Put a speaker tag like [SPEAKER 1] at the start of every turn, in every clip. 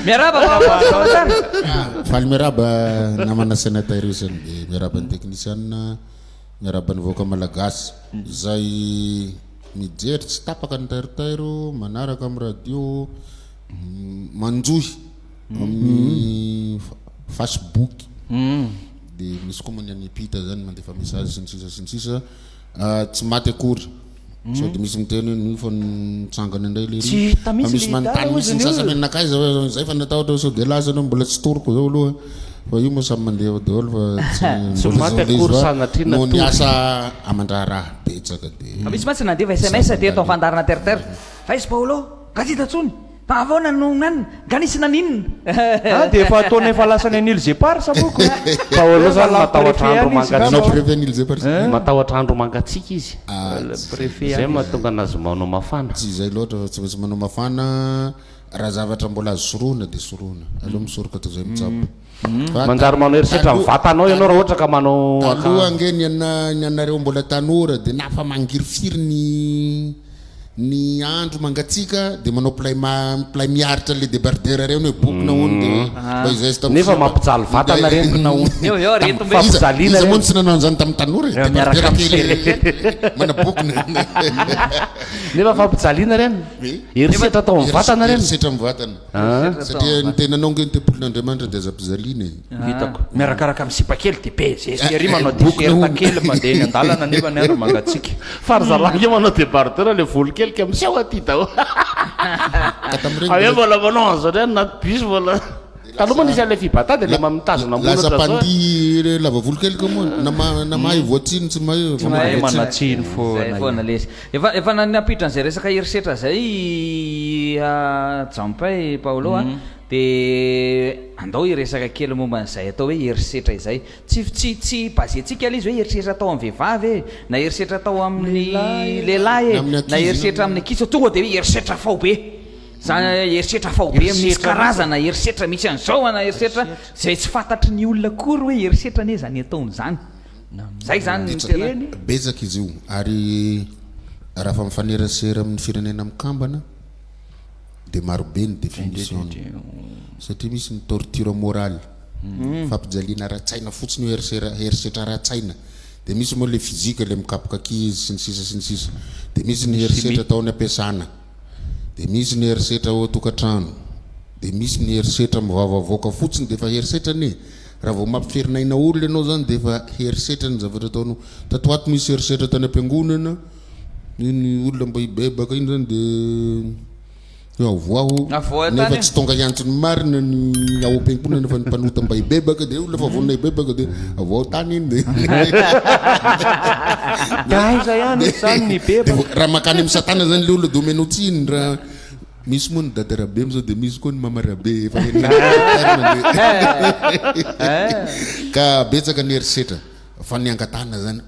[SPEAKER 1] miaraba
[SPEAKER 2] faly miaraba namana sénateur isany de miaraba ny technicien miaraba ny voaka malagasy zay mijery tsy tapaka ny tairitairo manaraka amin'ny radio manjohy amin'ny Facebook de misy koa moa ny anipita zany mandefa message sinsisa tsy maty akory so de misy miteny hoe fa nitsangana indray le misy manontany misy ny sasany aminakay zay fa natao ohatra sao de lasa anao mbola tsy toroko zao aloha fa io moa samy mandeha daholo fa no niasa amandraraha betsaka de
[SPEAKER 1] misy matsy nandefa SMS de atao fandarana terre faizy Paolo gazitatsony pavona no nan ganisina ninna
[SPEAKER 3] de efa ataony efa lasany anil zepar saboko Paolo zany matahotra andro mangatsiaka
[SPEAKER 2] prévenir zepar
[SPEAKER 3] matahotra andro mangatsiaka izy zay mahatonga anazy manao mafana
[SPEAKER 2] tsy zay loatra tsy maintsy manao mafana raha zavatra mbola azo soroana de soroana aloha misoroka toy zay mitsabo
[SPEAKER 3] manjary manao herisetra mivatanao ianao raha ohatra ka manao
[SPEAKER 2] aloha ange ny anareo mbola tanora de nafa mangirifiry ny andro mangatsika de manao play miaritra le débardeur reo hoe bokona hony de
[SPEAKER 3] nefa mampijaly vatana reny
[SPEAKER 2] izy moa tsy nanao an'izany tamin'ny tanora mana bokona
[SPEAKER 3] nefa fampijaliana reny herisetra atao amin'ny vatana reny
[SPEAKER 2] herisetra amin'ny vatana satria ny tenanao nge ny tempolin'Andriamanitra de aza mpizaliana
[SPEAKER 3] hitako
[SPEAKER 1] miarakaraka amin'ny sipa kely de be zeseri manao t-shirt kely mandeha eny andalana nefa ny andro mangatsika
[SPEAKER 3] farzalanga manao débardeur le volo kely miseho aty dao avy mbola manao an'izao reny na bus mbola taloha moa nisy an'ilay fibata de le mitazona
[SPEAKER 2] lasa pandi lava volo kely ka moa na mahay voatsiny tsy mahay
[SPEAKER 3] manatsiny
[SPEAKER 1] foana lesy efa napitra an'izay resaka herisetra zay Jampay Paolo de andao iresaka kely momba n'izay atao hoe herisetra izay tsy bazentsika izy hoe herisetra atao amin'ny vehivavy na herisetra atao amin'ny lehilahy na herisetra amin'ny ankizy tonga de hoe herisetra fao be zany herisetra fao be misy karazana herisetra misy an'izao ana herisetra zay tsy fantatry ny olona kory hoe herisetra ane zany ataony zany zay zany
[SPEAKER 2] betsaka izy io ary raha fa mifanerasera amin'ny firenena mikambana de marobe ny définition satria misy ny torture morale fampijaliana ara-tsaina fotsiny io herisetra ara-tsaina de misy moa le fizika le mikapoka akizy sy ny sisa de misy ny herisetra atao any ampiasana de misy ny herisetra ao atokantrano de misy ny herisetra mivavavoaka fotsiny de fa herisetra ne raha vao mampiferinayna olona ianao zany de fa herisetra ny zavatra ataonao tatoato misy herisetra tany am-piangonana iny olona mba hibebaka iny zany de voaho nefa tsy tonga iantsony marina ny ao am-piangonana nefa ny mpanota mba hibebaka de olona fa vonona hibebaka de avoao tany iny de raha makany amin'ny satana zany le olona domenao tsiny raha misy moa ny dadarabe am'zao de misy koa ny mamarabe efa ka betsaka ny herisetra fa ny angatana zany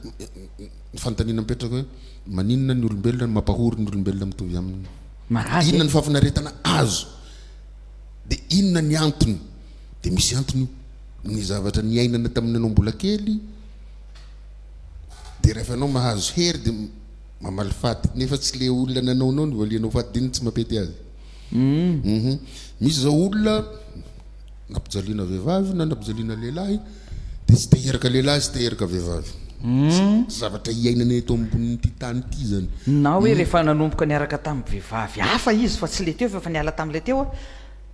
[SPEAKER 2] ny fanontaniana mipetraka hoe maninona ny olombelona mampahory ny olombelona mitovy aminy inona ny fafinaretana azo de inona ny antony de misy antony ny zavatra ny ainana tamin'ny anao mbola kely de rehefa anao mahazo hery de mamaly faty nefa tsy le olona nanaonao ny valianao faty diny tsy mampety azy misy zao olona nampijaliana vehivavy na nampijaliana lehilahy de tsy teheraka lehilahy sy teheraka vehivavy zavatra iainana eto ambonin'ity tany ity zany
[SPEAKER 1] na hoe rehefa nanomboka niaraka tamin'ny vehivavy hafa izy fa tsy le teo fa niala tamin'le teo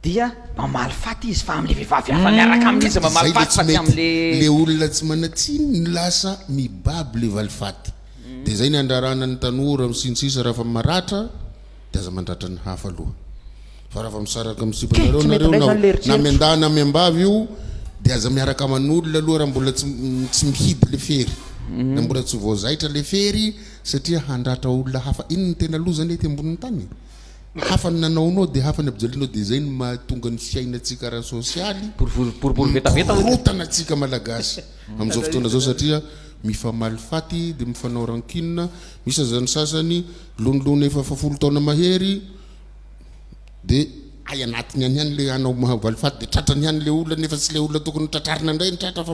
[SPEAKER 1] dia mamaly faty izy fa amin'le vehivavy hafa miaraka amin'izy mamaly faty fa tsy amin'le
[SPEAKER 2] olona tsy manatsiny ny lasa mibaby le valy faty de zay ny andrarana ny tanora misinsisa raha fa maratra de aza mandratra ny hafa aloha fa raha fa misaraka misipanareo nareo na miandana miambavy io de aza miaraka aman'olona aloha raha mbola tsy mihidy le fery na mbola tsy voazaitra le fery satria handratra olona hafa iny ny tena lozany ety ambonin'ny tany hafa ny nanaonao de hafa ny ampijalinao de zay ny mahatonga ny fiainatsika ara sosialy rotana atsika malagasy am'izao fotoana zao satria mifamaly faty de mifanao rankinina misy azany sasany lonolona efa 10 taona mahery de ay anatiny any hany le anao mahavaly faty de tratrany hany le olona nefa tsy le olona tokony tratrarina indray ny tratra fa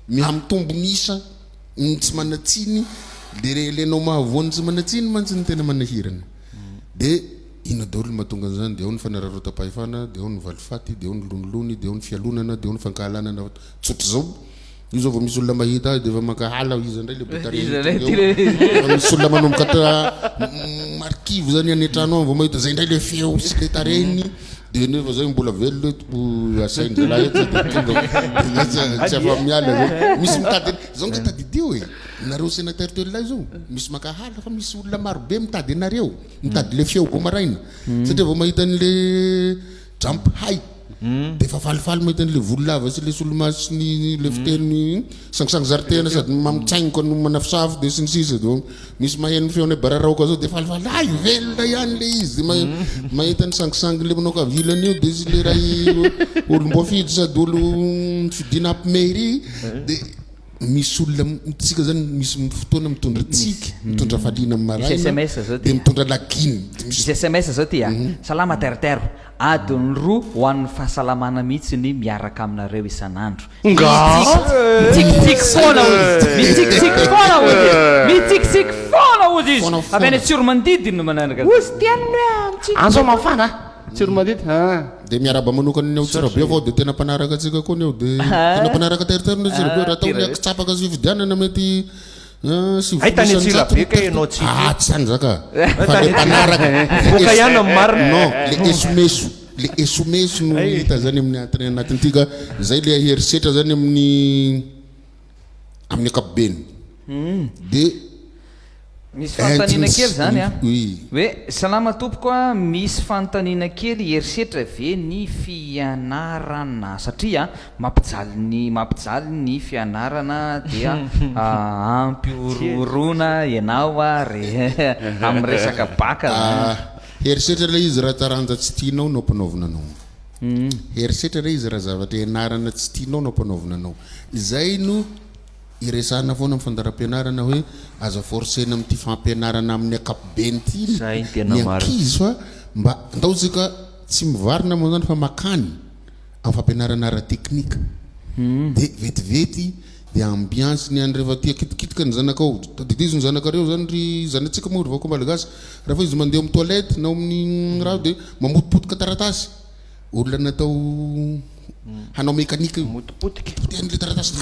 [SPEAKER 2] mihamtombo misa ny tsy manatsiny de lenao mahavoany tsy manatsiny mantsy ny tena manahirana de ina daholo mahatonga an'izany dia ao ny fanararotam-pahefana dia ao ny valifaty dia ao ny lonolony dia ao ny fialonana dia ao ny fankahalanana tsotra zao io zao vao misy olona mahita azy dia efa mankahala izy indray le botare misy olona manomboka markivo zany any an-trano vao mahita zay indray le feo sy le tareny dia nefa zay mbola velona asainy zalahy tsy afa miala zay misy mitady zao nga tadidio e nareo sénateur telahy zao misy mankahala fa misy olona marobe mitady anareo mitady le feo go maraina satria vao mahita an'le jump high dia efa falifaly mahita an'le vololava sy le solomasiny le fiteny sangisangy zaritena sady mamitsainiko no manafisafo dia sinisisa dia misy maheno feony bararaoka zao dia falifaly ay velona ihany le izy mahita ny sangisangy le manao kavilany io dia sy le raha olom-boafidy sady olo fidina ampimairy dia misy olona tsika zany misy fotoana mitondra tsika mitondra faliana maraina dia mitondra lakiny
[SPEAKER 1] misy SMS zao ty salama teritero adiny roa ho an'ny fahasalamana mihitsy ny miaraka aminareo isan'andro mitsikitsiky foana mitsikitsiky foana mitsikitsiky foana ozy izy avy any tsiro mandidiny no mananaka
[SPEAKER 3] anso mafana tsiro mandidy
[SPEAKER 2] dia miaraba manokana ny ao tsirabe avao dia tena mpanaraka atsika koa ny ao dia tena mpanaraka teritero ny tsirabe raha tao ny akitsapaka azy fividianana mety
[SPEAKER 4] ahitany tsirabe ka ianao tsy
[SPEAKER 2] tsy zany zaka fa le mpanaraka
[SPEAKER 4] boka ihany amin'ny marina
[SPEAKER 2] non le esomeso le esomeso no hita zany amin'ny anatin'ity ka zay le herisetra zany amin'ny ankapobeny dia
[SPEAKER 1] misy fanontaniana kely zany hoe salama tompoko a misy fanontaniana kely herisetra ve ny fianarana satria mampijaly ny fianarana dia ampiororona ianao amin'ny resaka baka
[SPEAKER 2] herisetra le izy raha taranja tsy tianao no ampanaovina anao herisetra le izy raha zavatra ianarana tsy tianao no ampanaovina anao izay no iresahana foana amin'ny fandaram-pianarana hoe aza forcena amin'ity fampianarana amin'ny ankapobeny ty ny ankizy fa mba andaotsika tsy mivarina moa zany fa makany amin'ny fampianarana ara-teknika dia vetivety dia ambiance ny any rehefa tia kitikitika ny zanakao tadidizo ny zanakareo zany ry zanatsika moa revako malagasy raha fa izy mandeha amin'ny toilette na amin'ny raha dia mamotipotika taratasy olona natao hanao mekanika motipotikan'le taratasy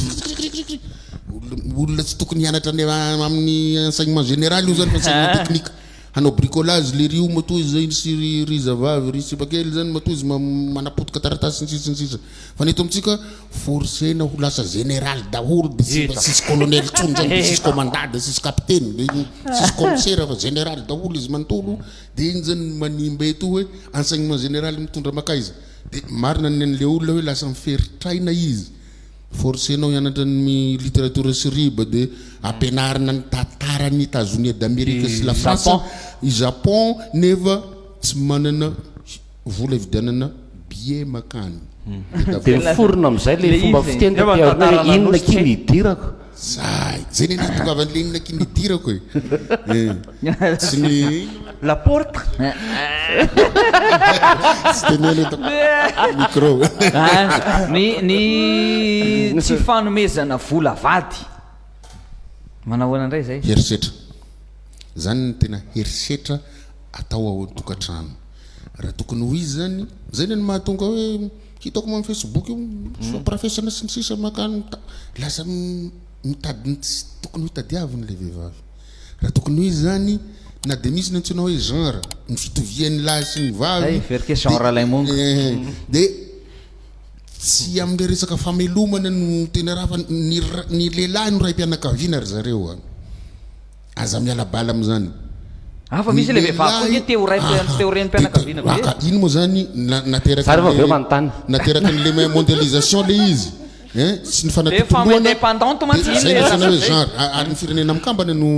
[SPEAKER 2] olona tsy tokony hianatra amin'ny enseignement général io zany fa enseignement technique hanao bricolage le rio matoa izy zay sy ry zavavy ry sipakely zany matoa izy manapotika taratasy sinsisa fa neto amitsika forcena ho lasa général daholo de sisy colonel tsony zany sisy commandant de sisy capitaine de sisy commissaire fa général daholo izy manontolo dia iny zany manimba eto hoe enseignement général mitondra makaiza dia marina ny an'le olona hoe lasa miferitraina izy forcenao hianatra ny littérature sy riba dia ampianarina ny tantara ny États-Unis d'Amérique sy la France i Japon nefa tsy manana vola hividianana billet makany
[SPEAKER 3] dia miforona amin'izay le fomba fiteny tampiarina hoe inona kiny hidirako
[SPEAKER 2] zay zay ny anatongavan'le inona kiny hidirako e tsy ny
[SPEAKER 4] la porte
[SPEAKER 2] tsy tenena micro
[SPEAKER 1] ny tsy fanomezana vola vady manahoana indray zay
[SPEAKER 2] herisetra zany ny tena herisetra atao ao tokantrano raha tokony ho izy zany zay ny mahatonga hoe hitako amin'ny Facebook io soprofesana sy ny sisa makany lasa mitady tokony hitadiaviny le vehivavy raha tokony ho izy zany na dia misy ny antsoina hoe genre ny fitovian'ny lahy sy ny vavy
[SPEAKER 1] verke genre lay mongo
[SPEAKER 2] dia tsy amin'le resaka famelomana no tena raha fa ny lehilahy no ray mpianakaviana ry zareo aza miala bala am'izany
[SPEAKER 1] fa misy le vehivavy teo reny mpianakaviana
[SPEAKER 2] iny moa zany nateraka n'le mondialisation le izy sy ny fanatotoloanaindépendante hoe genre ary ny firenena amikambana no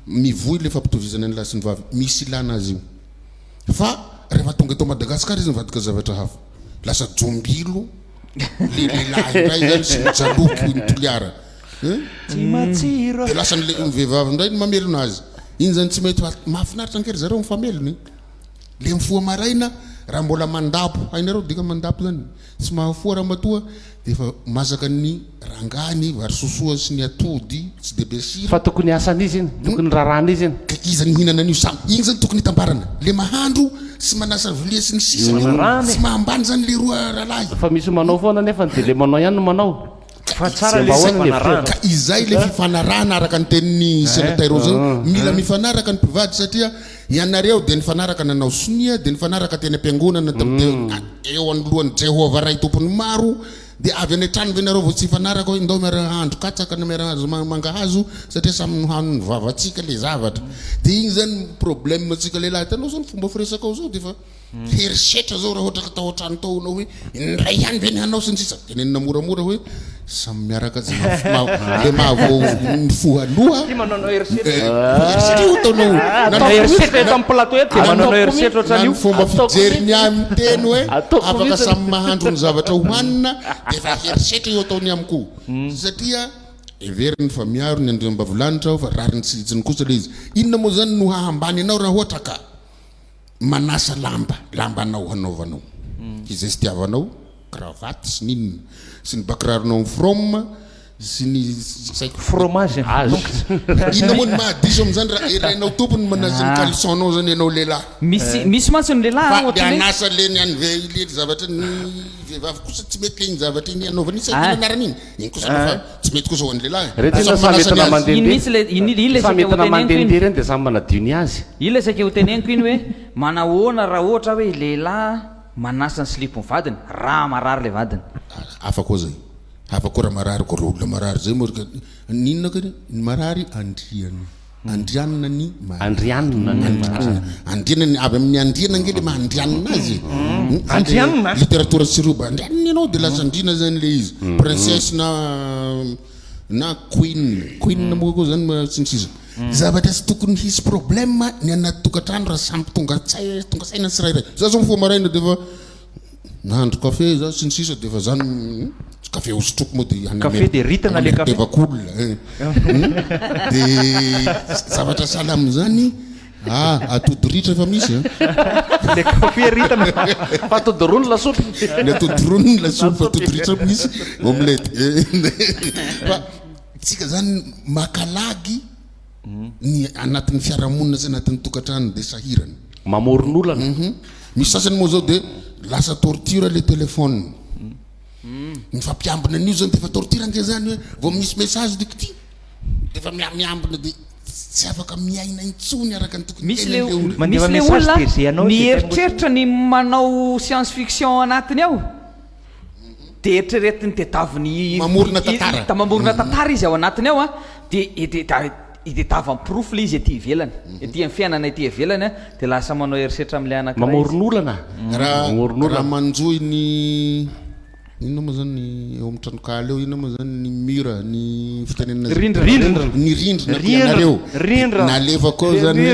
[SPEAKER 2] mivoy le fampitovizana ny lahy sy ny vavy misy ilana azy io fa rehefa tonga eto Madagasikara izy mivadika zavatra hafa lasa jombilo le lehilahy iray zany sy mijaloko ny toliara dia lasa ny vehivavy indray ny mamelona azy iny zany tsy mety mahafinaritra ankery zareo mifamelona le mifoha maraina raha mbola mandapo hainareo dika mandapo zany tsy mahafoa raha matoa de efa masaka ny rangany vary sosoa sy ny atody tsy de be sira
[SPEAKER 3] fa tokony asan'izy iny tokony rarana izy iny
[SPEAKER 2] ka iza ny hihinana an'io samy igny zany tokony hitambarana le mahandro sy manasa vilia sy ny sisa tsy mahambany zany le roa rahalahy
[SPEAKER 3] fa misy manao foana nefa de le manao ihany no manao
[SPEAKER 4] fa tsara le fanarahana
[SPEAKER 2] ka izay le fifanarahana araka ny tenin'ny sénateur zao mila mifanaraka ny mpivady satria ianareo de nifanaraka nanao sonia de nifanaraka teny am-piangonana eo anolohan'ny Jehova ray tompony maro de avy any trano venareo vao tsy fanaraka hoe ndao miarahandro katsaka na miarahandro mangahazo satria samy nohanony vavatsika le zavatra de igny zany problème atsika lehilahy tanao zao ny fomba firesaka ao zao de fa herisetra zao raha ohatra ka tao an-trano tao anao hoe indray ihany ve ny hanao sy ny sisa tenenina moramora hoe samy miaraka le mahavo ny fohaloha
[SPEAKER 4] manao herisetra
[SPEAKER 2] io taonao
[SPEAKER 4] herisetra eto amin'ny plateau eto de manao herisetra ohatrany io
[SPEAKER 2] fomba fijeriny amin'ny teny hoe afaka samy mahandro ny zavatra hohanina de fa herisetra io ataony amiko satria everiny fa miaro ny andriambavilanitra ao fa rariny tsitsiny kosa le izy inona moa zany no hahambany anao raha ohatra ka manasa lamba anao hanaovanao izay sy tiavanao cravatte sy ninona sy ny bakiraronao amin'ny from sy ny
[SPEAKER 4] fromage
[SPEAKER 2] inona moa ny mahadiso am'zany raha erenao tompony manasa ny caleçonnao zany ianao lehilahy
[SPEAKER 1] misy mantsy ny lehilahy
[SPEAKER 2] fa de anasa leny any le zavatra ny vehivavy kosa tsy mety le igny zavatra iny anaovany isa anarany igny kosa fa tsy mety kosa ho an'ny lehilahy
[SPEAKER 3] rehetra samy entana mandehandeha samy entana mandehandeha reny de samy manadiony azy
[SPEAKER 1] ila sake ho teneniko iny hoe manahoana raha ohatra hoe lehilahy manasa ny slipony vadiny raha marary le vadiny
[SPEAKER 2] hafa koa zay hafa koa raha marary koa rola marary zay moa ninona ka ny marary andrianina ny andrianany avy amin'ny andriana nge le mahandrianina azy
[SPEAKER 4] andrianina
[SPEAKER 2] littérature siroba andrianina ianao de lasa andriana zany le izy princesse na queen moa koa zany tsy ny sisa zavatra tsy tokony hisy problème ny anaty tokantrano raha samy tonga saina tsirairay za zao mifoa maraina de fa nahandro kafe za sy ny sisa de fa zany kafe osotroko moa de
[SPEAKER 4] kafe de ritana le kafe
[SPEAKER 2] vakola de zavatra salamy zany atody ritra efa misy
[SPEAKER 4] le kafe ritana fa atody rony lasopy
[SPEAKER 2] le atody rony lasopy fa atody ritra misy omelette fa tsika zany makalagy ny anatin'ny fiarahamonina sy anatin'ny tokantrano de sahirana
[SPEAKER 3] mamoron'olana
[SPEAKER 2] misy sasany moa zao de lasa torture le téléphone ny fampiambina an'io zany de fa torture ange zany hoe vao misy message de kity de fa miambina de tsy afaka miaina intsony araka ny tokony
[SPEAKER 1] misy le olona mieritreritra ny manao science fiction anatiny ao de eritreretiny tedaviny
[SPEAKER 2] mamorona tantara
[SPEAKER 1] mamorona tantara izy ao anatiny ao de idetava proof le izy ety ivelany ety amin'ny fiainana ety ivelany de lasa manao herisetra amin'le anankiray
[SPEAKER 3] mamoron'olana
[SPEAKER 2] raha manjoy ny inona moa zany eo amin'ny tranokala eo inona moa zany ny mura ny fitenenana ny rindrina nalefa koa zany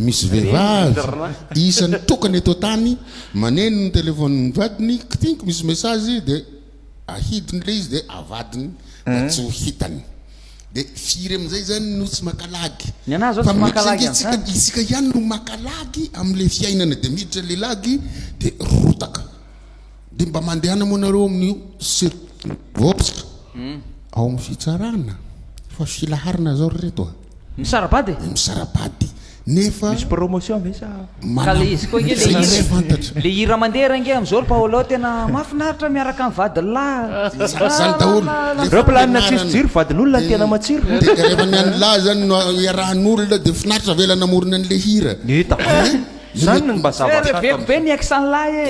[SPEAKER 2] misy vehivavy isany tokany eto tany maneno ny telefony vadiny kitiniko misy message de ahidiny le izy de avadiny mba tsy ho hitany de firy am'izay zany no tsy makalagy
[SPEAKER 1] ny anazy zao tsy makalagy
[SPEAKER 2] isika ihany no makalagy am'le fiainana de miditra lehilagy de rotaka de mba mandehana moa nareo amin'io vopisika ao amin'ny fitsarana fa filaharana zao reto
[SPEAKER 1] misarabady
[SPEAKER 2] misarabady nefa
[SPEAKER 4] misy promotion mesa
[SPEAKER 1] kale izy koa nge le hira mandeha nge am'izao ry Paolo tena mahafinaritra miaraka amin'ny vady lahy
[SPEAKER 2] zany daholo
[SPEAKER 4] reo planina tsirotsiro vadin'olona ny tena matsiro
[SPEAKER 2] de rehefa ny any lahy zany no iarahan'olona de finaritra vela namorona an'le hira
[SPEAKER 4] eta zany mba
[SPEAKER 1] be ny accent lahy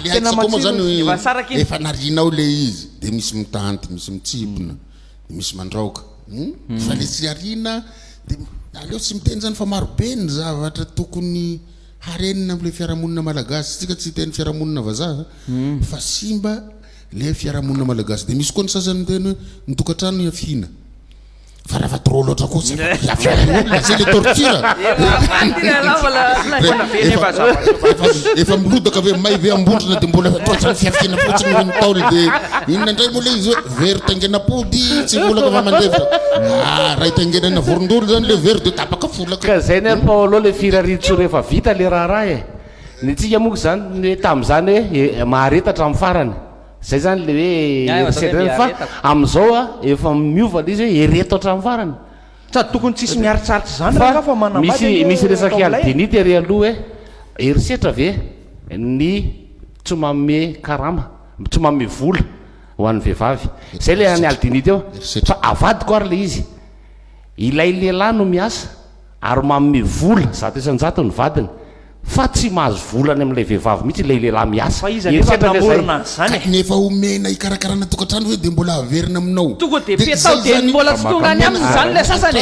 [SPEAKER 2] le haiko moa zany efa narinao le izy de misy mitanty misy mitsipona misy mandraoka fa le tsy arina de aleo tsy miteny zany fa maro be ny zavatra tokony harenina am'le fiarahamonina malagasy tsika tsy teny fiarahamonina vazaha fa simba le fiarahamonina malagasy de misy koa ny sasany miteny hoe nitokantrano iafihina fa raha fa trop loatra kosa iafihina c'est le torture efa milodaka ve may ve ambondrina de mbola toatrany fiafihina fotsiny hoe nitaoly de inona indray moa le izy hoe very taingenapody tsy volaka fa mandevitra raha taingenana vorondolo zany le very de tapaka folaka
[SPEAKER 3] ka zay ny Paolo le firaritso rehefa vita le raha ny tsika moka zany hoe tam'izany hoe maharetatra amin'ny farany zay zany le hoe erisetrany fa am'izao a efa miova le izy hoe eretatra amin'ny farany
[SPEAKER 4] sady tokony tsisy miaritsaritry zany fa
[SPEAKER 3] misy resaky aldinity ary aloha hoe erisetra ve ny tsy manome karama tsy manome vola ho an'ny vehivavy zay le any aldinity eo fa avadiko ary le izy ilay lehilahy no miasa ary manome vola zato isan-jato ny vadiny fa tsy mahazo volany amin'ilay vehivavy mihitsy ilay lehilahy miasa
[SPEAKER 4] fa izy nefa namorona zany
[SPEAKER 2] nefa omena ikarakarana tokantrano hoe de mbola averina aminao
[SPEAKER 1] tonga de petao de mbola tsy tonga any aminy zany le sasany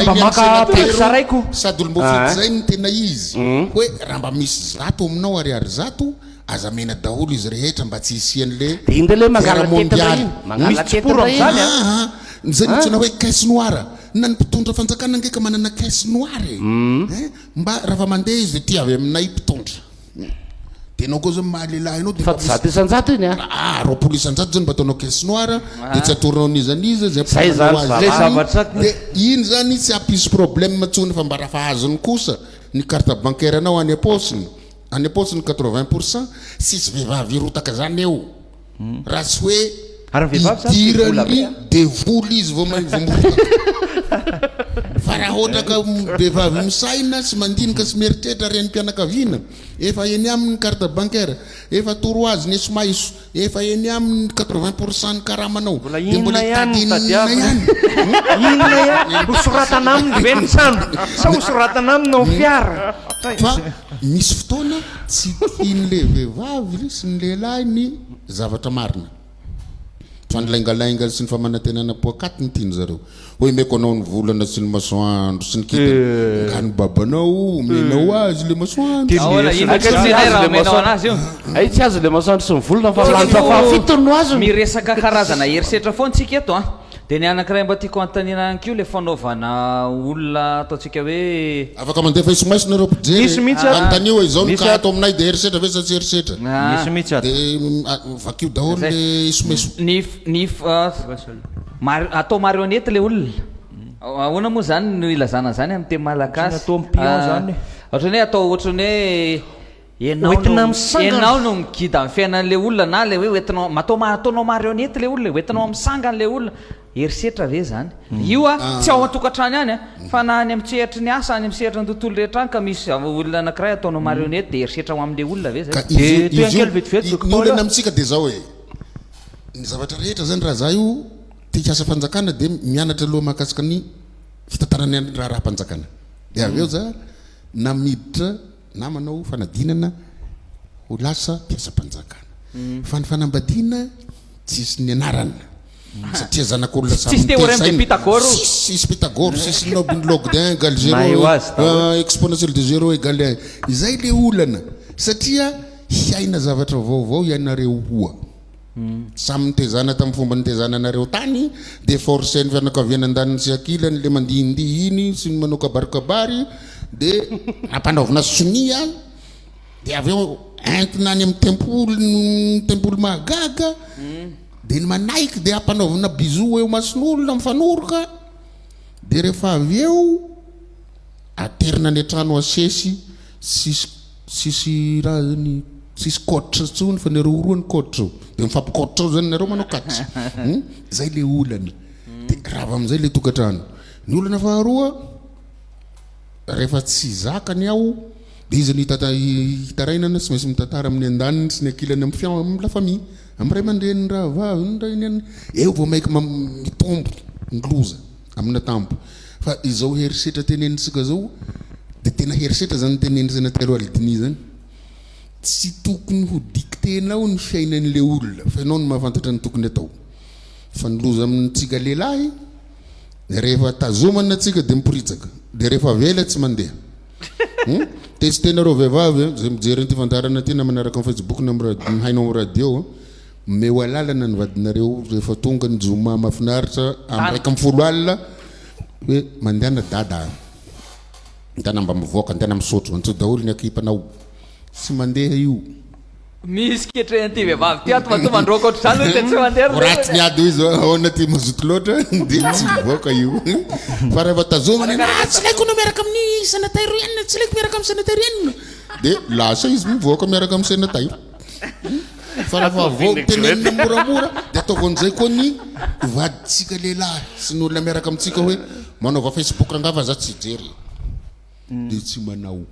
[SPEAKER 4] mba maka pesa raiko
[SPEAKER 2] sady olombofety zay ny tena izy hoe raha mba misy zato aminao ariary zato aza mena daholo izy rehetra mba tsy hisian'le
[SPEAKER 3] de iny le mangala tetana iny mangala tetana zany
[SPEAKER 2] zay mitsona hoe caisse noire na ny mpitondra fanjakana ngeka manana caisse noire mba raha fa mandeha izy de ty avy aminay mpitondra de anao koa zany mahalehilahinao de
[SPEAKER 3] fa tsy zato isan-jato iny
[SPEAKER 2] roapolo isan-jato zany mba ataonao caisse noire de tsy atorinao nizaniza
[SPEAKER 3] zay zany
[SPEAKER 4] le zavatra
[SPEAKER 2] de iny zany tsy ampisy problème tsony fa mba raha fa azony kosa ny carte bancaire anao any aposiny 80% sisy vehivavy irotaka zany eo raha tsy hoe
[SPEAKER 4] ary ny vehivavy zany
[SPEAKER 2] idirany devoly izy vao fa raha ohatra ka vehivavy misaina sy mandinika sy mieritreritra reny mpianakaviana efa eny amin'ny carte bancaire efa toro azy ny somaiso efa eny amin'ny 80% ny karamanao de mbola tadinina ihany
[SPEAKER 4] hosoratana aminy ve ny trano sa hosoratana aminy ao fiara
[SPEAKER 2] fa misy fotoana tsy tian'le vehivavy sy ny lehilahy ny zavatra marina fanlaingalainga sy ny famanantenana poakaty ny tiany zareo hoe meko anao ny volana sy ny masoandro sy ny kita ngany babanao menao azy le masoandro
[SPEAKER 3] ay tsy azo le masoandro sy ny volana fa lanitra fa fitono azo
[SPEAKER 1] miresaka karazana herisetra foana tsika eto a de ny anankiray mba tiako antanina ankio le fanaovana olona ataotsika hoe
[SPEAKER 2] afaka mandefa isomaiso nareo mpijery
[SPEAKER 4] misy mihitsy
[SPEAKER 2] antanio hoe izao ka ato aminay de herisetra ve sa tsy herisetra
[SPEAKER 4] misy mihitsy
[SPEAKER 2] de vakio daholo le isomaiso
[SPEAKER 1] ny atao marionnette le olona ahoana moa zany no ilazana zany amin'ny teny malagasy
[SPEAKER 4] atao pion zany
[SPEAKER 1] ohatrany hoe atao ohatrany hoe
[SPEAKER 4] entina misangana
[SPEAKER 1] enao no migida amin'ny fiainan'le olona na le hoe entinao ataonao marionnette le olona entinao amisangana le olona herisetra ve zany io a tsy ao an-tokantrano ihany fa na any amitsehitry ny asa any amitsehitry ny tontolo rehetra any ka misy olona anankiray ataonao marionnette de herisetra ho amin'le olona ve zay
[SPEAKER 2] ny olana amitsika de zao hoe ny zavatra rehetra zany raha za io tika asa fanjakana de mianatra aloha mahakasika ny fitantarany raha raha-panjakana de avy eo za na miditra na manao fanadinana ho lasa mpiasa-panjakana fa ny fanambadiana tsisy ny anarana satria zanak'olona sisy Pythagore sisy nobin log d'un égale 0 exponentiel de 0 égale 1 izay le olana satria hiaina zavatra vaovao iainareo hoa samy nitezana tamin'ny fomba nitezananareo tany de forceny fianakaviana andaniny sy akilany le mandihindihy iny sy ny manao kabarikabary de ampanaovina sonia de avy eo entina any amin'ny tempoly mahagaga de ny manaiky de ampanaovina bizou eo mason'olona mifanoroka de rehefa avy eo aterina ny trano asesy sisy raha zany sisy cotre tsony fa nareo roany cotre de mifampikotre zany nareo manao katsy zay le olana de rava am'izay le tokantrano ny olana faharoa rehefa tsy zakany ao de izy ny hitarainana sy mainsy mitantara amin'ny andaniny sy ny akilany amin'ny la famille amin'ny ray aman-dreny raha vavy ny ray ny eo vao maiky mitombo ny loza amina tampo fa izao herisetra tenenisika zao de tena herisetra zany tenenisana telo aldini zany tsy tokony ho dictenao ny fiainan'le olona fa ianao no mahafantatra ny tokony atao fa ny loza amintsika lehilahy rehefa tazomana atsika de mipiritsaka de rehefa vela tsy mandeha testenareo vehivavy zay mijery ty fantarana ty na manaraka amin'ny Facebook na hainao amin'ny radio meo alalana ny vadinareo rehefa tonga ny joma mahafinaritra amin'ny raika amin'ny folo alina hoe mandehana dada antana mba mivoaka antena misotro antso daholo ny akipanao sy mandeha io
[SPEAKER 1] misy ketrehany ty vehivavy ty ato mandroaka ohatr'izany hoe tsy mandeha
[SPEAKER 2] ratsy miady izy ahoana ty mazoto loatra de tsy mivoaka io fa rehefa tazomany tsy laiko no miaraka amin'ny sénateur ianina tsy laiko miaraka amin'ny sénateur ianina de lasa izy mivoaka miaraka amin'ny sénateur fa rehefa tenenina moramora de ataovy an'izay koa ny vaditsika lehilahy sy ny olona miaraka amintsika hoe manaova Facebook rangava za tsy jery de tsy manao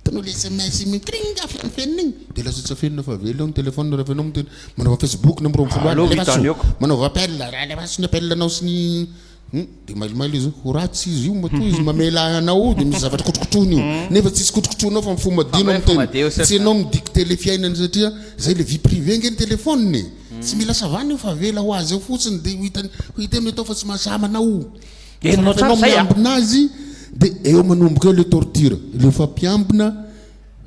[SPEAKER 2] tanao le SMS mikringa fenigny de lasa tsy afenina fa velo ny téléphone rehefa anao miteny manaova Facebook na mroa manaova appel levaso ny appel anao sy ny de malimaly izy ho ratsy izy io mato izy mamela anao de misy zavatra kotrokotrony io nefa tsisy kotrokotroinao fa mifomadino miteny tsy anao midicté le fiainany satria zay le vie privée nge ny téléphone tsy mila savany io fa vela ho azy eo fotsiny de hiteny atao fa tsy mahasama anao enao miambina azy de eo manomboka eo le torture le fampiambina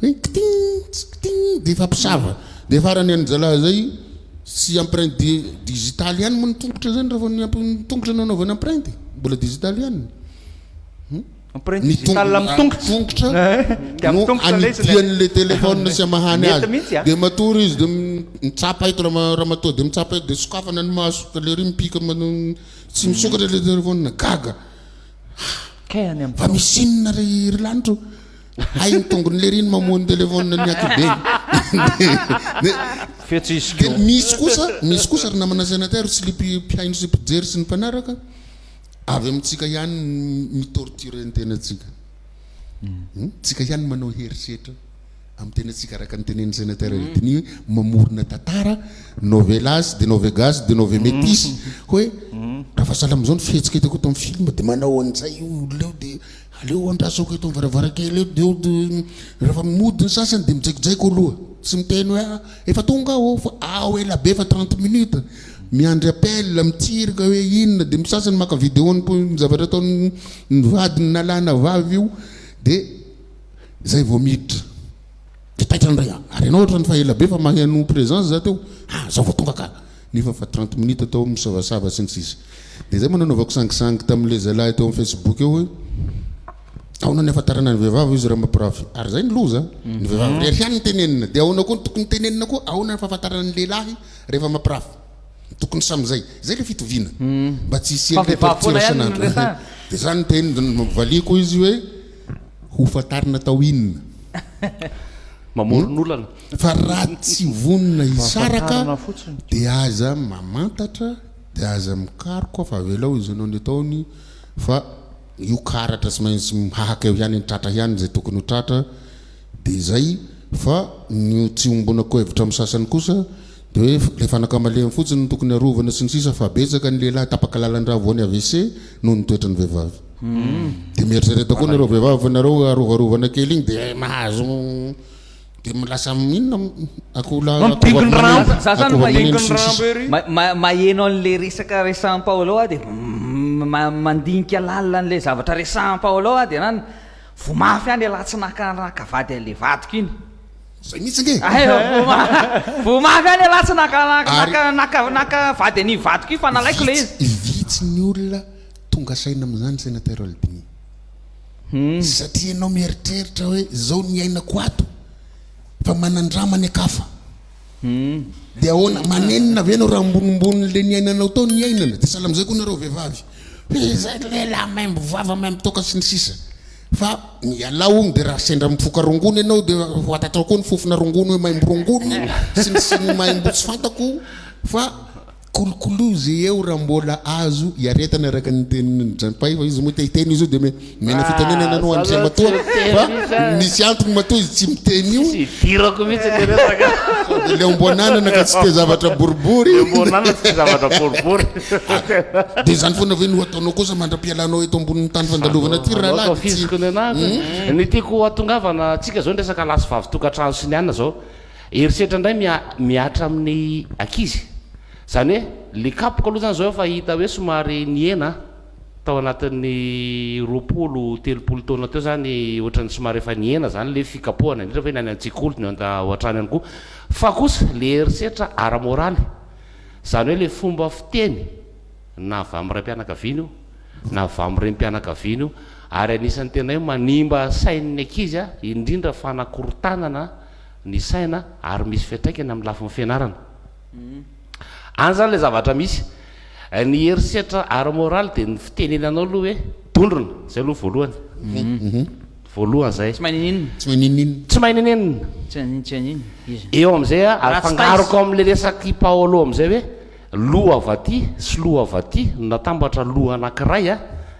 [SPEAKER 2] hoe kiting de fampisava de farany anjala zay sy empreinte digitale ihany mo nitongotra zany rehefa nitongotra nanaovana empreinte mbola digitale ihany
[SPEAKER 4] empreinte digitale mitongotra
[SPEAKER 2] no anidian'le téléphone sy amahany azy de matory izy de mitsapa eto raha matoa de mitsapa eto de sokafana ny maso ka le ry mipika tsy misokatra le téléphone gaga fa misinina ry lanitro hay mitongony le riny mamoany téléphone ny akibe de misy kosa ry namana sénateur sy le mpihaino sy mpijery sy ny mpanaraka avy amintsika ihany mitorture ny tenatsika tsika ihany manao herisetra amin'ny tenatsika araka ny tenen'ny sénateur ediny mamorona tantara novelas de novegas de nove métis hoe raha fahasalam zao ny fihetsika hitako eto amin'ny film de manao an'izay leo de aleo andrasako eto amin'ny varavarakely eo de rehefa mody ny sasany de mijaikojaiko aloha tsy miteny hoe efa tonga ao fa ao ela be fa 30 minutes miandry appel mitsirika hoe inona de misasany maka vidéo ny zavatra ataony ny vadiny nalana vavy io de zay vao miditra de taitra ndray ary anao ohatra ny fa ela be fa mahiano présence za teo zao vao tonga ka nefa fa 30 minutes atao misavasava sy ny sisa de zay mananaovako sangisangy tam'le zalahy teo amin'ny Facebook eo hoe aona ny afatarana ny vehivavy izy raha mampirafy ary zay ny loza ny vehivavy rehetra ihany ny tenenina de aona koa tokony tenenina koa aona ny fahafantarana ny lehilahy rehefa mampirafy tokony sam'izay zay le fitoviana mba tsy hisy le torture sanandro de zany teny valiko izy hoe ho fatarina tao inona
[SPEAKER 3] mamoron'olana
[SPEAKER 2] fa raha tsy vonina hisaraka de aza mamantatra de aza mikaroka fa avelao izy anao ny ataony fa io karatra sy maintsy mihahaka eo ihany ny tratra ihany zay tokony ho tratra de zay fa ny tsy ombonako hevitra amin'ny sasany kosa de hoe le fanakamalemy fotsiny ny tokony arovana sy ny sisa fa betsaka ny lehilahy tapaka lalan-drah voany AVC noho ny toetra ny vehivavy de mieritsereta koa nareo vehivavy fa nareo arovarovana kely igny de mahazo de milasa inona
[SPEAKER 1] maheno an'le resaka resampao a de mandinika lalina an'le zavatra resampao a de nany vomafy any ala tsy nakavady an'le vadiko iny
[SPEAKER 2] zay mihitsy nge
[SPEAKER 1] vomafy any ala tsy nakavady any vadiko iny fa nalaiko le izy
[SPEAKER 2] vitsy ny olona tonga saina am'izany sénateur Aldini satria anao mieritreritra hoe zao ny ainako ato fa manandramany akafa de ahoana manenina venao raha ambonimbonyle ny ainanao tao ny ainana de sahala am'izay koa nareo vehivavy hoe zay lehilahy maimbo vava maimbo toka sy ny sisa fa mialao igny de raha sendra mifoka rongony ianao de hoatatra koa ny fofona rongony hoe maimbo rongony sy ny maimbo tsy fantako fa kolokolozy eo raha mbola azo iaretana araka ny teniny Drampay fa izy moa iteny izy io de mena fitenenana anao andria matoa fa misy antony matoa izy tsy miteny io
[SPEAKER 3] dirako mihitsy teretaka
[SPEAKER 2] le ombonanana ka tsy te zavatra boribory
[SPEAKER 3] ombonana tsy te zavatra boribory
[SPEAKER 2] de zany foana ve no ataonao kosa mandra-pialanao eto ambonin'ny tany fandalovana ty rahalahy
[SPEAKER 3] fiziko ny anahy ny tiako atongavana atsika zao ny resaka lasy vavy tokantrano sy ny anina zao herisetra indray miatra amin'ny akizy zany hoe le kapoka aloha zany zao fa hita hoe somary niena tao anatin'ny 20-30 taona teo zany ohatrany somary efa niena zany le fikapohana indrindra hoe nany antsikolo ny anda ohatrany ihany koa fa kosa le herisetra ara-moraly zany hoe le fomba fiteny na avy amin'ny ray mpianakaviana io na avy amin'ny rem-pianakaviana io ary anisan'ny tena hoe manimba sain'ny ankizy indrindra fanakorotanana ny saina ary misy fiatraikany amin'ny lafin'ny fianarana any zany le zavatra misy ny herisetra ara-moraly dia ny fitenenanao aloha hoe tondrona zay aloha voalohany zay
[SPEAKER 1] tsy maninina
[SPEAKER 2] tsy maninina
[SPEAKER 3] tsy mainenenina
[SPEAKER 1] tsy aniny izy
[SPEAKER 3] eo am'izay a
[SPEAKER 1] Raha tsy
[SPEAKER 3] afangaroko am'le resaky paolo am'izay hoe loha avy aty sy loha avy aty natambatra loha anankiray a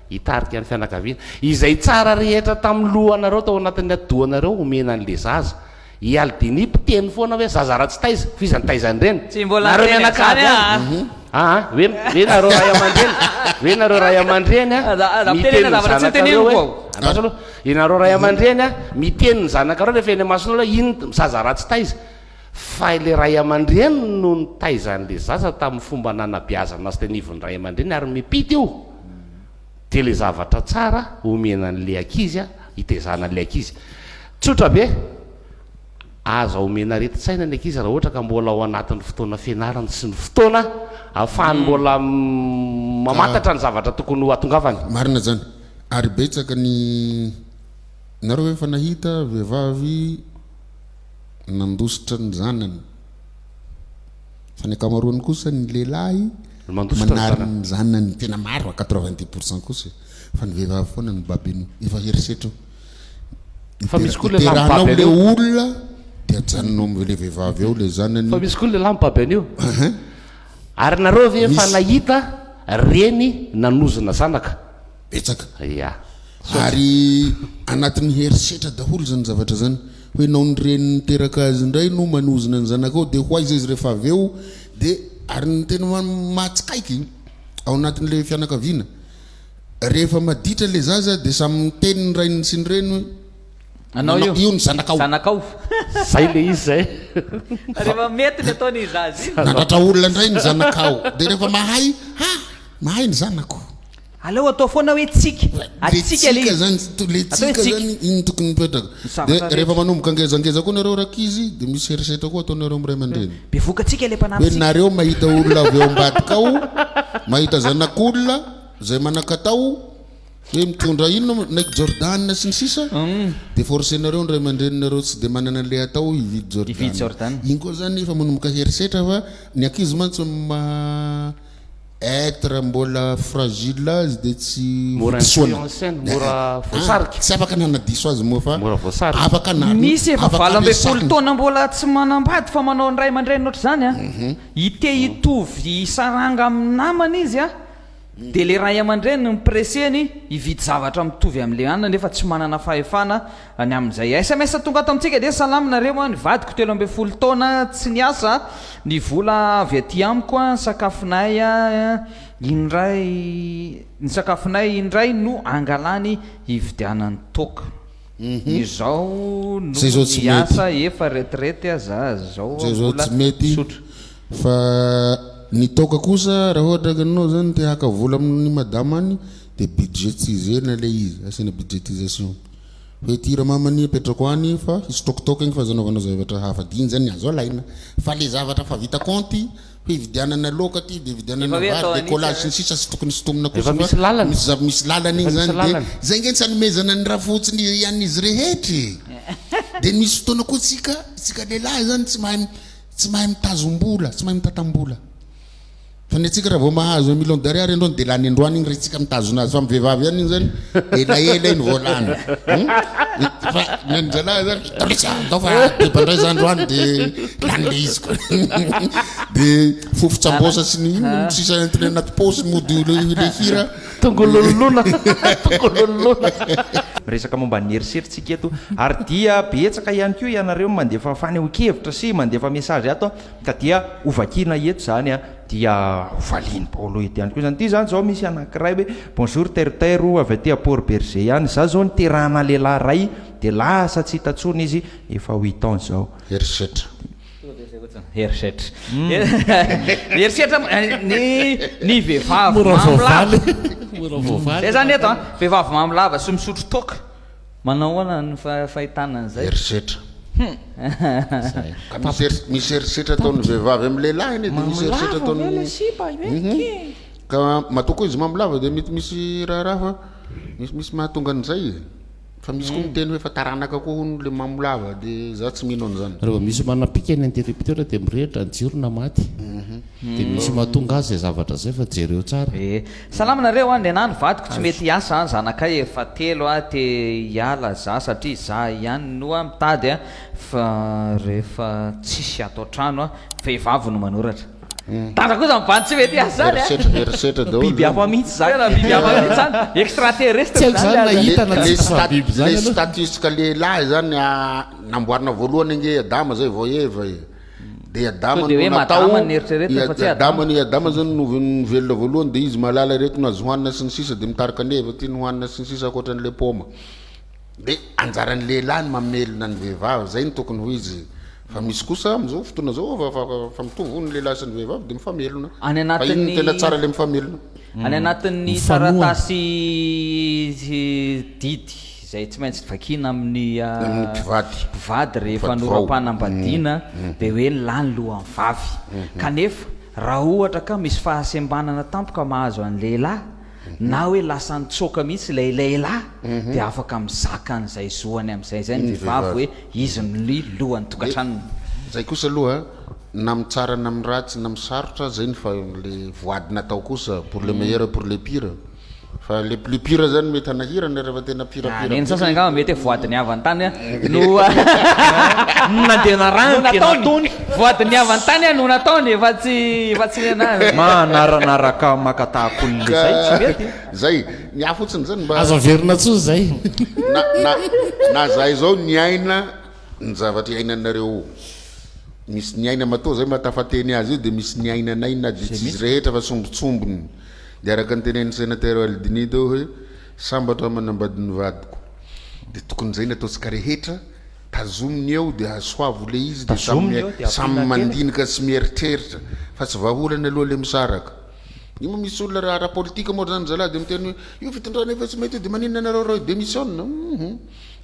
[SPEAKER 3] hitarika ny fianakaviana izay tsara rehetra tamin'ny lohanareo tao anatin'ny adohanareo omena an'le zaza ialdini mpiteny foana hoe zaza raha tsy taiza fiza ny taizanyreny
[SPEAKER 1] tsy mbola
[SPEAKER 3] nareo
[SPEAKER 1] teny
[SPEAKER 3] mianakavy
[SPEAKER 1] zany,
[SPEAKER 3] any hoe nareo ray aman-dreny hoe nareo ray aman-dreny a
[SPEAKER 1] mitenena zavatra tsy teneniko ao
[SPEAKER 3] inareo ray aman-dreny a miteny ny zanakareo rehefa eny masonao hoe ino zaza raha tsy taiza fa ile ray aman-dreny no ny taizan'le zaza tamin'ny fomba nanabiazana sy tenivon'ny ray aman-dreny ary mipity io dia le zavatra tsara omenan'le ankizy a hitezanan'le ankizy tsotra be aza omena reti-tsaina ny ankizy raha ohatra ka mbola ao anatin'ny fotoana fianarana sy ny fotoana ahafahany mbola mamatatra ny zavatra tokony ho atongavany
[SPEAKER 2] marina zany ary betsaka ny nareo efa nahita vehivavy nandositra ny zanany fa ny akamaroany kosa ny lehilahy manary ny zanany tena maro 90% kosa fa ny vehivavy foana ny babiny efa herisetra
[SPEAKER 3] fa misy koa le
[SPEAKER 2] iteranao le olona dia ajanonao am'le vehivavy eo le zanany
[SPEAKER 3] fa misy koa le lampy an'io ary nareo ve fa nahita reny nanozona zanaka
[SPEAKER 2] betsaka
[SPEAKER 3] ya
[SPEAKER 2] ary anatin'ny herisetra daholo zany zavatra zany hoe nao ny reny niteraka azy indray no manozona ny zanaka ao dia ho aiza izy rehefa avy eo dia ary ny tena matsikaiky ao anatin'le fianakaviana rehefa maditra le zaza dia samy miteny ny rainy sy ny reny hoe
[SPEAKER 1] anao
[SPEAKER 2] io ny zanakao
[SPEAKER 1] zanakao
[SPEAKER 3] zay le izy zay
[SPEAKER 1] rehefa mety ny ataony izazy
[SPEAKER 2] nandratra olona indray ny zanakao dia rehefa mahay mahay ny zanako
[SPEAKER 1] aleo atao foana hoe tsika atsika le izy
[SPEAKER 2] zany le tsika zany iny tokony mipetraka dia rehefa manomboka angezangeza koa nareo rakizy dia misy herisetra koa ataonareo amiray aman-dreny
[SPEAKER 1] bevoka tsika le
[SPEAKER 2] hoe
[SPEAKER 1] mpanamitsika
[SPEAKER 2] nareo mahita olona avy eo ambadikao mahita zanak'olona zay manakatao hoe mitondra ino naiky Jordan sy ny sisa dia forcenareo ny ray aman-dreninareo tsy dia manana le atao hividy Jordan iny koa zany efa manomboka herisetra fa ny ankizy mantsy être mbola fragile azy dia tsy
[SPEAKER 3] mora voasariky
[SPEAKER 2] tsy afaka nanadiso azy moa fa
[SPEAKER 3] mora voasariky
[SPEAKER 2] afaka
[SPEAKER 1] misy efa 20 taona mbola tsy manambady fa manao ny ray aman-dreny oatra zany a ite hitovy isaranga amin'ny namana izy a dia le ray aman-dreny ny preseny hividy zavatra mitovy amin'le anina nefa tsy manana fahefana any amin'izay sms tonga ato amintsika dia salaminareo a ny vadiko 12 taona tsy niasa ny vola avy aty amiko a sakafonay a indray ny sakafonay indray no angalany hividianany toka izao no niasa efa retraite a za zao
[SPEAKER 2] zao tsy mety fa ny toka kosa raha ohatra kanao zany te haka vola amin'ny madama any dia budgetisena le izy asiana budgetisation hoe ty ramamany apetrako any fa istoktok igny fa zanaovanao zavatra hafa diny zany azo alaina fa le zavatra fa vita compte hoe hividianana loka ty dia hividianana vary dia collage sy ny sisa sy tokony sytomina kosa
[SPEAKER 3] misy lalana
[SPEAKER 2] misy lalana igny zany dia zay ngeny tsy hanomezana ny raha fotsiny ian'izy rehetry dia misy fotoana koa tsika lehilahy zany tsy mahay mitazom-bola tsy mahay mitatam-bola fa ny atsika raha vao mahazo million d'ariary androany dia lany androany igny raha tsika mitazona azy fa mivehivavy ihany igny zany elaela iny voalany fa nyanjalahy zany talotsy andao fa depandray za androany dia lany le izy koa dia fofotsambosa sy ny ino sisa entiny anaty posy mody le hira
[SPEAKER 3] tongololona
[SPEAKER 4] resaka momba ny herisetritsika eto ary dia betsaka ihany koa ianareo mandefa fanehon-kevitra sy mandefa message ato ka dia ovakina eto zany a dia valiny paolo eto ihany koa zany ty zany zao misy anankiray hoe bonjour tertero avy aty a Port Berger ihany za zao niterahana lehilahy ray dia lasa tsy hitatsony izy efa 8 ans zao
[SPEAKER 2] herisetra
[SPEAKER 1] herisetra ny vehivavy zay zany eto vehivavy mamilava sy misotro toka manao hoana ny fahitana an'izay
[SPEAKER 2] herisetra misy herisetra ataony vehivavy amin'ny lehilahy iny dia misy herisetra ataony ka matoa koa izy mamilava dia mety misy raharaha fa misy mahatonga an'izay fa misy koa miteny hoe fa taranaka koa hono le mamolava de za tsy mino an'izany
[SPEAKER 3] rehefa misy manapika ny interrupteur dia mirehitra ny jirona maty dia misy mahatonga azy zay zavatra zay fa jereo tsara
[SPEAKER 1] salama nareo a nianany vadiko tsy mety hiasa a zanakay efa telo a te hiala za satria za ihany no a mitady a fa rehefa tsisy ato an-trano a vehivavy no manoratra tandra kosa mivany tsy mety hiasa zany
[SPEAKER 2] erisetra daholo
[SPEAKER 4] biby hafa mihitsy
[SPEAKER 1] tena biby hafa mihitsy zany extraterrestre
[SPEAKER 3] tsy haiko zany nahita na
[SPEAKER 2] le
[SPEAKER 3] tsisy biby zany
[SPEAKER 2] le
[SPEAKER 3] aloha
[SPEAKER 2] statistika lehilahy zany namboarina voalohany ange adama zay vao eva de adama
[SPEAKER 1] de hoe madama ny eritreretina fa tsy
[SPEAKER 2] adama zany novelona voalohany de izy malala reto no azo hoanina sy ny sisa de mitarika neva ty ny hoanina sy ny sisa akoatran'le poma de anjaran'ny lehilahy ny mamelona ny vehivavy zay ny tokony ho izy fa misy kosa am'izao fotoana zao fa mitovy ho ny lehilahy sy ny vehivavy de mifamelona
[SPEAKER 1] any
[SPEAKER 2] fa iny
[SPEAKER 1] anatin'ny
[SPEAKER 2] tena tsara le mifamelona
[SPEAKER 1] any anatin'ny taratasy didy zay tsy maintsy vakina amin'ny mpivady rehefa noram-panambadiana de hoe lany lohany vavy kanefa raha ohatra ka misy fahasembanana tampoka mahazo an'ny lehilahy na hoe lasa nitsoka mihitsy ilay lehilahy dia afaka mizaka an'izay zoany amin'izay zay ny vehivavy hoe izy ny lohany tokantranony
[SPEAKER 2] zay kosa aloha na mitsara na miratsy na misarotra zay ny fa le voadina atao kosa pour le meilleur pour le pire fa le plus pire zany mety hanahirana rehefa tena pirapira
[SPEAKER 1] eny sasany angamba mety voadiny avy an-tany a no
[SPEAKER 4] nandena rano nataony
[SPEAKER 1] voadiny avy an-tany a no nataony efa tsy lenazy
[SPEAKER 4] manaranaraka makatahakolon'le zay tsy mety
[SPEAKER 2] zay ny aha fotsiny zany mba
[SPEAKER 3] azo averina tsoy zay
[SPEAKER 2] na zay zao ny aina ny zavatra iainanareo misy ny aina matao zay matafateny azy io de misy ny ainanay na de tsy izy rehetra fa sombotsombony de araka ny tenen'ny sénateur Aldini teo hoe sambatra manambadiny vadiko de tokony zay nataotsika rehetra tazominy eo de asoavo le izy de samy mandinika sy mieritreritra fa tsy vaholana aloha le misaraka io moa misy olona raha politika moa zany zalahy de miteny hoe io fitondrana efa tsy mety de maninona anareo reo démissionne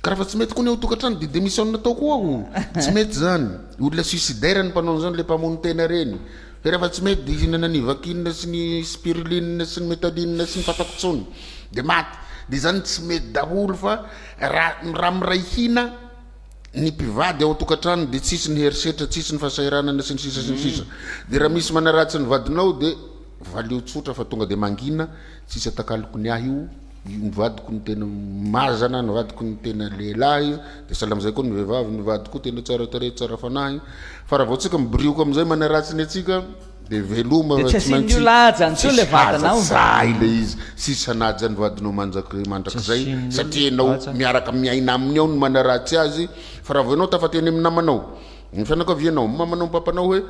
[SPEAKER 2] ka raha fa tsy mety koa ny eo tokantrano de démissionne natao koa ho tsy mety zany olona suicidaire ny mpanao zany le mpamono tena reny fa rehefa tsy mety de ihinana ny vakinina sy ny spiruline sy ny métaline sy ny fatakotsony de maty de zany tsy mety daholo fa raha miray hina ny mpivady ao tokantrano de tsisy ny herisetra tsisy ny fahasahiranana sy ny sisa sy ny sisa de raha misy manaratsy ny vadinao de valio tsotra fa tonga de mangina tsisy atakaloko ny ahy io ny vadiko ny tena mazana ny vadiko ny tena lehilahy de salamzay koa ny vehivavy ny vadiko tena tsara tare tsara fanahy fa raha vao tsika mibrioko am'izay manaratsy ny atsika de veloma
[SPEAKER 1] tsy maintsy lajany tso le vatanao
[SPEAKER 2] zay le izy sisy sanaja ny vadinao mandrak'izay satria anao miaraka miaina aminy ao ny manaratsy azy fa raha vao anao tafateny amin'ny namanao ny fianakavianao mamanao papanao hoe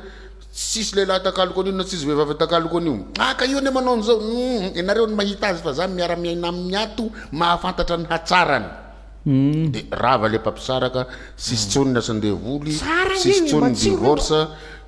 [SPEAKER 2] sisy lehilahy takaloko an'io na tsisy vehivavy takaloko an'io ka io ne manao an'izao ianareo ny mahita azy fa za miara miaina amin'ny ato mahafantatra ny hatsarany de rava le mpampisaraka sisy tsony ny asan-devoly sisy tsony ny divorce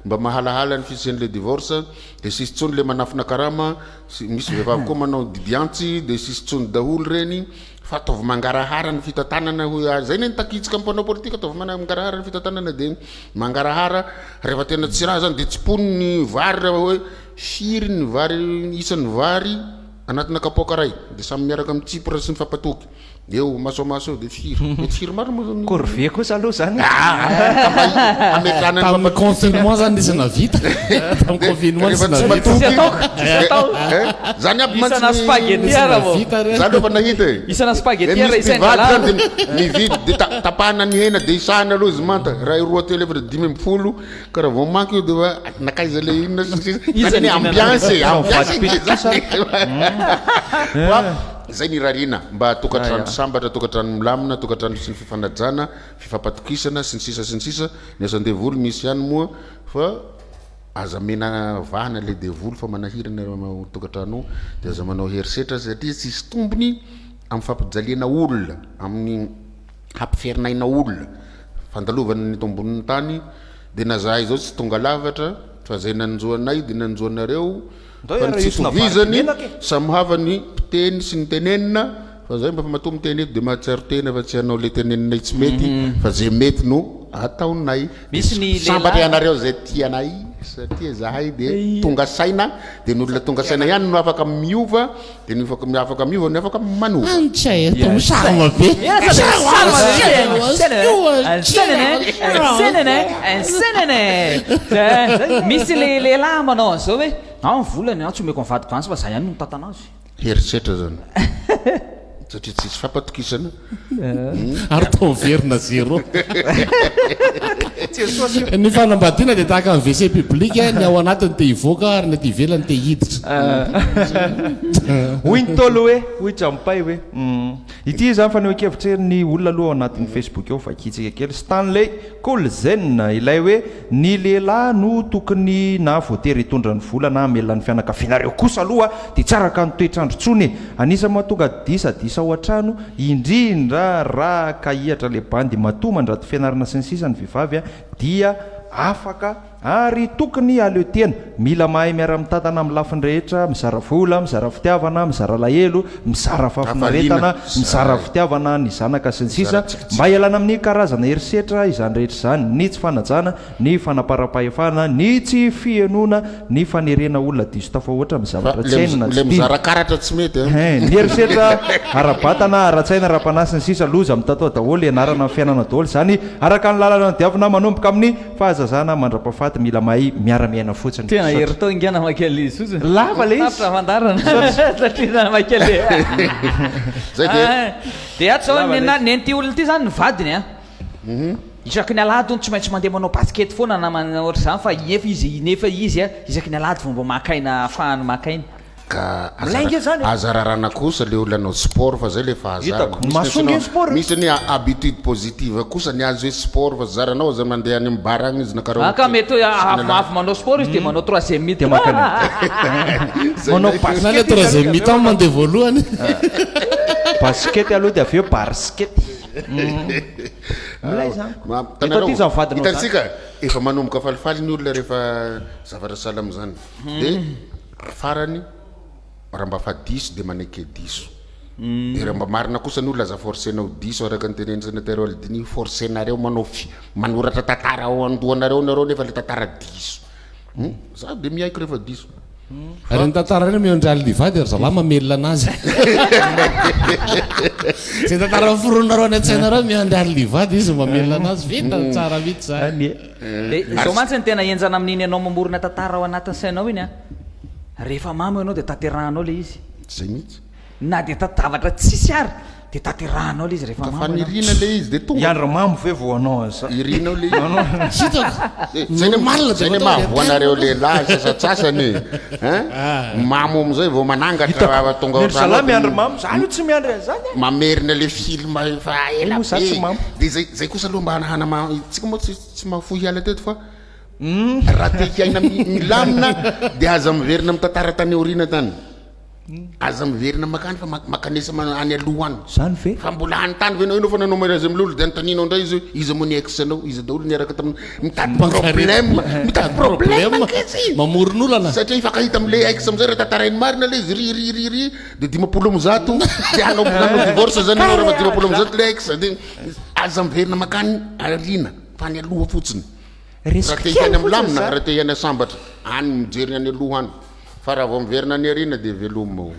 [SPEAKER 2] mba mahalahala ny fisian'le divorce de sisy tsony le manafina karama misy vehivavy koa manao didiantsy de sisy tsony daholo reny fa ataovy mangarahara ny fitatanana zay ne nitakitsika mpanao politika ataovy mangarahara ny fitatanana de mangarahara rehefa tena tsy raha zany de tsy pony ny vary rehefa hoe firy ny vary isan'ny vary anatina kapoka ray de samy miaraka amin'ny tsipra sy ny fampatoky eo masomaso eo de firy mety firy maro moa zany
[SPEAKER 4] corvée kosa aloha zany
[SPEAKER 3] tamin'ny confinement zany nisy navita tamin'ny confinement nisy navita
[SPEAKER 2] zany aby
[SPEAKER 1] isana spaghetti ara vo
[SPEAKER 2] zany efa nahita
[SPEAKER 1] isana spaghetti ara
[SPEAKER 2] misy mpivady de mividy de tapahana ny hena de isahana aloha izy manta raha roa telo efa de 5 ka raha vao manky io de va nakaiza le inona zany ambiance zay ny rarina mba tokatrano sambatra tokatrano milamina tokatrano sy ny fifanajana fifampatokisana sy ny sisa ny asan-devoly misy ihany moa fa aza mena vahana le devoly fa manahirana tokatrano de aza manao herisetra satria tsisy tombony amin'ny fampijaliana olona amin'ny hampifierinaina olona fandalovana ny tombonin'ny tany de na zahay zao tsy tonga lavatra fa zay nanjoanay de nanjoanareo fa ny tsitovizany samy hafa ny mpiteny sy ny tenenina fa zay mba fa matoa miteny eto de mahatsiaro tena fa tsy hanao le teneninay tsy mety fa zay mety no ataonay
[SPEAKER 1] misy ny
[SPEAKER 2] sambatra ianareo zay tianay satria zahay de tonga saina de ny olona tonga saina ihany no afaka miova de ny afaka miova ny afaka manova
[SPEAKER 3] antsay eto misarama be
[SPEAKER 1] misy le lehilahy manao an'izao hoe volany tsy omeko mivadiko ansy fa zay ihany no mitantana azy
[SPEAKER 2] herisetra zany satria tsisy fampatokisana
[SPEAKER 3] ary to miverina zéro ny fanambadiana de tahaka ny WC public ny ao anatiny te hivoaka ary ny ty ivelany te hiditra
[SPEAKER 4] hoy ny tolo hoe hoy trampay hoe ity zany fa neo-kevitra ny olona aloha ao anatin'ny Facebook eo vakitsika kely Stanley Colzen ilay hoe ny lehilahy no tokony na voatery hitondra ny vola na amelona ny fianakavianareo kosa aloha de tsara ka ny toetrandro tsony anisany mahatonga disadisa ao an-trano indrindra raha kahihatra le bandy matomandrato fianarana sy ny sisa ny vehivavy dia afaka ary tokony aleo tena mila mahay miara-mitantana amin'ny lafiny rehetra mizara vola mizara fitiavana mizara lahelo mizara fafinaretana mizara fitiavana ny zanaka sy ny sisa mba hialana amin'ny karazana herisetra izany rehetra izany ny tsy fanajana ny fanaparam-pahefana ny tsy fienona ny fanerena olona diso tafa ohatra mizavatra tsainina
[SPEAKER 2] le mizara karatra tsy mety
[SPEAKER 4] ny herisetra arabatana ara-tsaina ra-panasy ny sisa loza mitatao daholo ianarana fiainana daholo zany araka ny lalana ny diavina manomboka amin'ny fahazazana mandra-pahafaty mila mahay miara-miaina fotsiny
[SPEAKER 1] tena heritao ingana makely izy ozy
[SPEAKER 4] lava le izy
[SPEAKER 1] fandarana satria makely de ato zao nenty olona ty zany ny vadiny a isaky ny alady tsy maintsy mandeha manao baskety foana na ohatra zany fa nefa izy a isaky ny alady vomba makaina afahany makaina
[SPEAKER 2] ka
[SPEAKER 4] Milainga zany.
[SPEAKER 2] azararana kosa le olona anao sport fa zay le fahazara
[SPEAKER 4] Masongy sport.
[SPEAKER 2] misy ny habitude positive kosa ny azo hoe sport fa zaranao za mandeha any ambara agny izy nakaraha
[SPEAKER 1] ka mety afo manao sport izy de manao 3e mity
[SPEAKER 4] manao
[SPEAKER 3] na le troisième mi-temps mandeha voalohany
[SPEAKER 4] basket aloha de aveo basket milay zany eto ty zany vadinao zany
[SPEAKER 2] hitatsika efa manomboka falifaly ny olona rehefa zavatra salama zany de farany raha mba fa diso de manaiky diso de raha mba marina kosa ny olona aza forcenao diso araka ny teneny sénateur Aldini forcenareo manao manoratra tantara ao andohanareo nareo nefa le tantara diso za de miaiko rehefa diso
[SPEAKER 3] ary ny tantara reny miandraly livady ary zala mamelona anazy zay tantara foronareo any an-tsainareo miandraly livady izy mamelona anazy vita tsara mihitsy zany
[SPEAKER 1] zao mantsy ny tena enjana amin'iny anao mamorona tantara ao anatin'ny sainao iny a rehefa mamo ianao de taterahanao le izy
[SPEAKER 2] zay mihitsy
[SPEAKER 1] na de tatavatra tsisy ary de taterahanao le izy rehefa
[SPEAKER 2] fa
[SPEAKER 1] mamo
[SPEAKER 2] nirina le izy de tonga
[SPEAKER 4] iandro mamo ve vo anao za
[SPEAKER 2] irinao le
[SPEAKER 3] Normal
[SPEAKER 2] zay ne mahavoanareo lehilahy sasatsasany mamo amizay vao manangatra tonga
[SPEAKER 4] Mero salamy miandro mamo zany io tsy miandro zany
[SPEAKER 2] mamerina le film fa ela
[SPEAKER 4] Io za tsy mamo.
[SPEAKER 2] de zay kosa aloha mba hanahana tsika moa tsy mahafoy hiala teto fa raha te hiaina milamina de aza miverina mitantara tany aorina tany aza miverina makany fa makanesa any aloha any
[SPEAKER 4] zany ve
[SPEAKER 2] fa mbola any tany venao inao fa nanao mariage amin'ny lolo de anotaninao ndray izy izy mo ny ex-nao izy daholo niaraka tamin'ny mitady problème
[SPEAKER 3] mamoron'olana
[SPEAKER 2] satria ifakahita am'le ex amizay raha tantarainy marina le izy ry de 10 de hanao divorce zany anao raha 10 le ex de aza miverina makany alina fa any aloha fotsiny raha te hiany amlamina raha te hiany asambatra any mijery any aloha any fa raha vao miverina any arina de velomo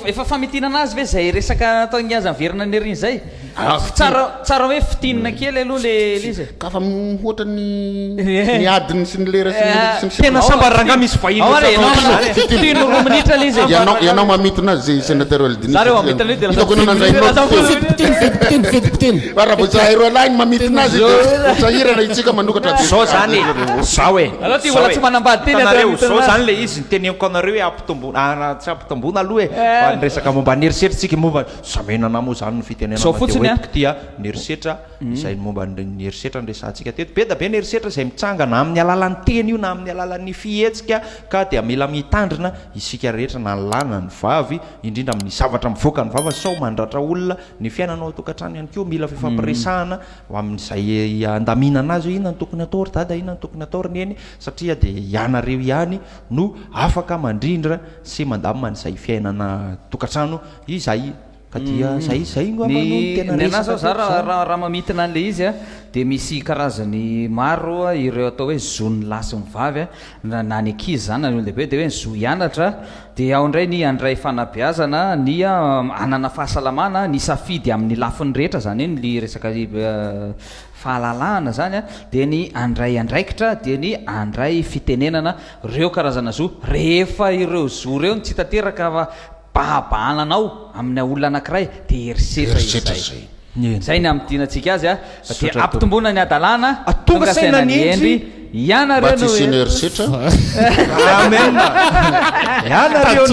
[SPEAKER 1] efa famitinana azy ve zay resaka atao nyaza miverina ny ariny zay tsara hoe fitinina kely aloha le izy
[SPEAKER 2] ka fa mihoatra ny adiny sy ny lera sy ny
[SPEAKER 4] tena sambaranga misy
[SPEAKER 1] fitino 2 minitra le izy
[SPEAKER 2] ianao mamitona azy zay sénateur Aldini
[SPEAKER 1] zareo amitana de
[SPEAKER 2] hitako anao
[SPEAKER 3] fiteny
[SPEAKER 2] fa raha vao zahero alainy mamitona azy de sahirana itsika manokatra
[SPEAKER 4] zao zany zao e
[SPEAKER 1] aloha ty olona tsy manambady teny
[SPEAKER 4] tanareo zao zany le izy niteneniko anareo hoe ampitombona tsy ampitombona aloha e fa ny resaka momba ny herisetritsika momba zamenana moa zany ny fitenena
[SPEAKER 1] Zao fotsiny,
[SPEAKER 4] hoetiko tia ny herisetra izay momba ny herisetra nresantsika teto be da be ny herisetra izay mitsanga na amin'ny alalan'ny teny io na amin'ny alalan'ny fihetsika ka dia mila mitandrina isika rehetra na ny lahy na ny vavy indrindra amin'ny zavatra mivoaka ny vava sao mandratra olona ny fiainanao tokantrano ihany koa mila fifampiresahana amin'izay andaminana azy inona ny tokony atao ry dada inona ny tokony atao ry neny satria dia ianareo ihany no afaka mandrindra sy mandamina n'izay fiainana tokantrano izay ka dia zay no tena
[SPEAKER 1] ny anazy
[SPEAKER 4] resaka
[SPEAKER 1] ao za
[SPEAKER 4] zany.
[SPEAKER 1] raha mamitina an'le izy a dia misy karazany maro a ireo atao hoe zony lasy ny vavy a na ny ankizy zany na ny olondehibe dia hoe ny zo hianatra dia ao indray ny andray fanabeazana ny anana fahasalamana ny safidy amin'ny lafiny rehetra zany hoe ny resaka fahalalahana zany a dia ny andray andraikitra dia ny andray fitenenana reo karazana zo rehefa ireo zo reo ny tsy hitateraka bahabahananao amin'ny olona anankiray dia erisetra izay zay ny amidinantsika azy a dia ampitomboana ny adalàna
[SPEAKER 4] tonga saina ny endry
[SPEAKER 2] mba tsisy ny erisetra
[SPEAKER 4] amen ianareo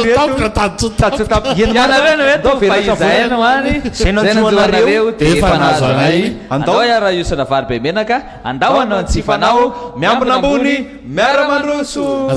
[SPEAKER 1] andao raha iosana vary be menaka andao anao ny tsifanao miambina ambony miara-mandroso.